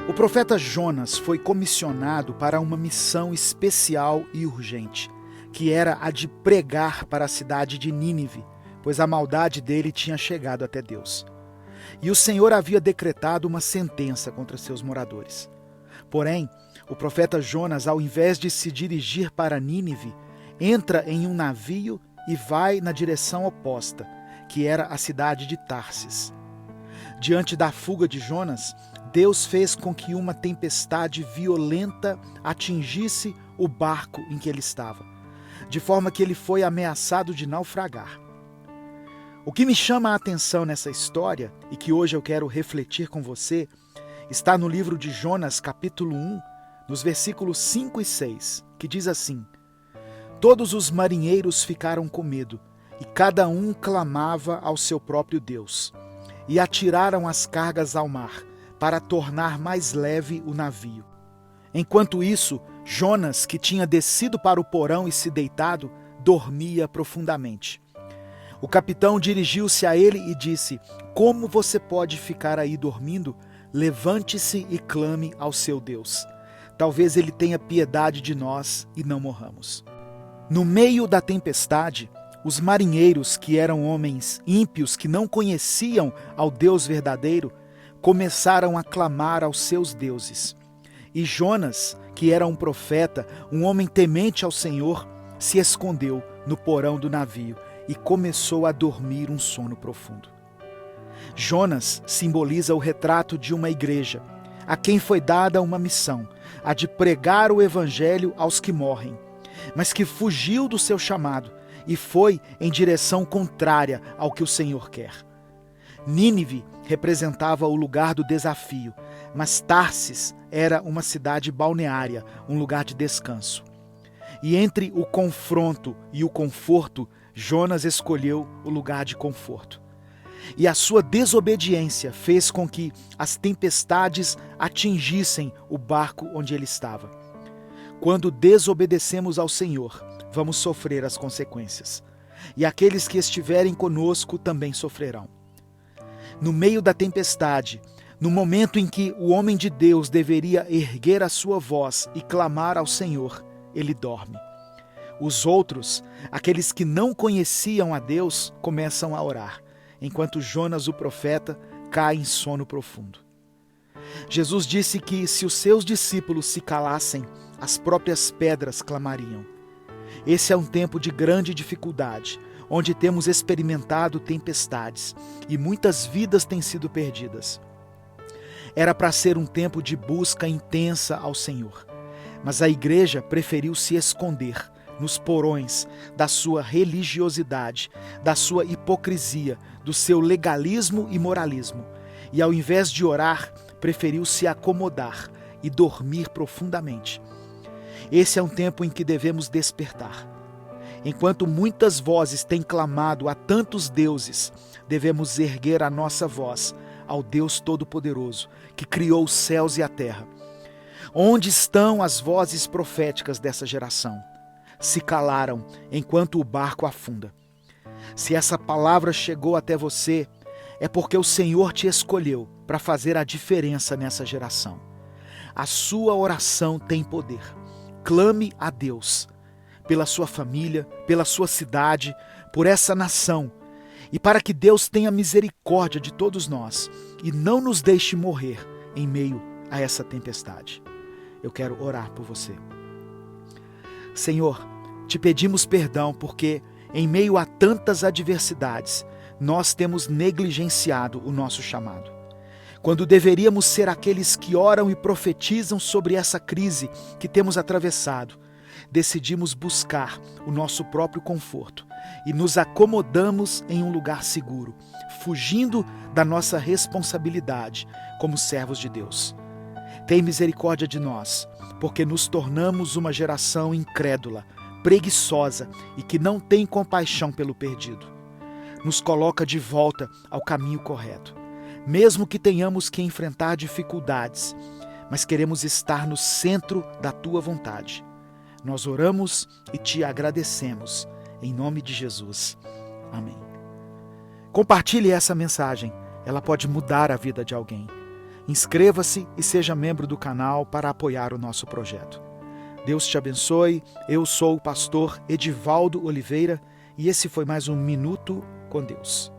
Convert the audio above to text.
O profeta Jonas foi comissionado para uma missão especial e urgente, que era a de pregar para a cidade de Nínive, pois a maldade dele tinha chegado até Deus. E o Senhor havia decretado uma sentença contra seus moradores. Porém, o profeta Jonas, ao invés de se dirigir para Nínive, entra em um navio e vai na direção oposta, que era a cidade de Tarsis. Diante da fuga de Jonas, Deus fez com que uma tempestade violenta atingisse o barco em que ele estava, de forma que ele foi ameaçado de naufragar. O que me chama a atenção nessa história, e que hoje eu quero refletir com você, está no livro de Jonas, capítulo 1, nos versículos 5 e 6, que diz assim: Todos os marinheiros ficaram com medo, e cada um clamava ao seu próprio Deus, e atiraram as cargas ao mar, para tornar mais leve o navio. Enquanto isso, Jonas, que tinha descido para o porão e se deitado, dormia profundamente. O capitão dirigiu-se a ele e disse: Como você pode ficar aí dormindo? Levante-se e clame ao seu Deus. Talvez ele tenha piedade de nós e não morramos. No meio da tempestade, os marinheiros, que eram homens ímpios que não conheciam ao Deus verdadeiro, começaram a clamar aos seus deuses. E Jonas, que era um profeta, um homem temente ao Senhor, se escondeu no porão do navio e começou a dormir um sono profundo. Jonas simboliza o retrato de uma igreja, a quem foi dada uma missão, a de pregar o evangelho aos que morrem, mas que fugiu do seu chamado e foi em direção contrária ao que o Senhor quer. Nínive representava o lugar do desafio, mas Tarsis era uma cidade balneária, um lugar de descanso. E entre o confronto e o conforto, Jonas escolheu o lugar de conforto. E a sua desobediência fez com que as tempestades atingissem o barco onde ele estava. Quando desobedecemos ao Senhor, vamos sofrer as consequências. E aqueles que estiverem conosco também sofrerão. No meio da tempestade, no momento em que o homem de Deus deveria erguer a sua voz e clamar ao Senhor, ele dorme. Os outros, aqueles que não conheciam a Deus, começam a orar, enquanto Jonas, o profeta, cai em sono profundo. Jesus disse que se os seus discípulos se calassem, as próprias pedras clamariam. Esse é um tempo de grande dificuldade, onde temos experimentado tempestades e muitas vidas têm sido perdidas. Era para ser um tempo de busca intensa ao Senhor, mas a igreja preferiu se esconder nos porões da sua religiosidade, da sua hipocrisia, do seu legalismo e moralismo, e ao invés de orar, preferiu se acomodar e dormir profundamente. Esse é um tempo em que devemos despertar. Enquanto muitas vozes têm clamado a tantos deuses, devemos erguer a nossa voz ao Deus Todo-Poderoso, que criou os céus e a terra. Onde estão as vozes proféticas dessa geração? Se calaram enquanto o barco afunda. Se essa palavra chegou até você, é porque o Senhor te escolheu para fazer a diferença nessa geração. A sua oração tem poder. Clame a Deus pela sua família, pela sua cidade, por essa nação, e para que Deus tenha misericórdia de todos nós e não nos deixe morrer em meio a essa tempestade. Eu quero orar por você. Senhor, te pedimos perdão porque, em meio a tantas adversidades, nós temos negligenciado o nosso chamado. Quando deveríamos ser aqueles que oram e profetizam sobre essa crise que temos atravessado, decidimos buscar o nosso próprio conforto e nos acomodamos em um lugar seguro, fugindo da nossa responsabilidade como servos de Deus. Tem misericórdia de nós, porque nos tornamos uma geração incrédula, preguiçosa e que não tem compaixão pelo perdido. Nos coloca de volta ao caminho correto. Mesmo que tenhamos que enfrentar dificuldades, mas queremos estar no centro da Tua vontade. Nós oramos e Te agradecemos, em nome de Jesus. Amém. Compartilhe essa mensagem, ela pode mudar a vida de alguém. Inscreva-se e seja membro do canal para apoiar o nosso projeto. Deus te abençoe. Eu sou o pastor Edivaldo Oliveira e esse foi mais um Minuto com Deus.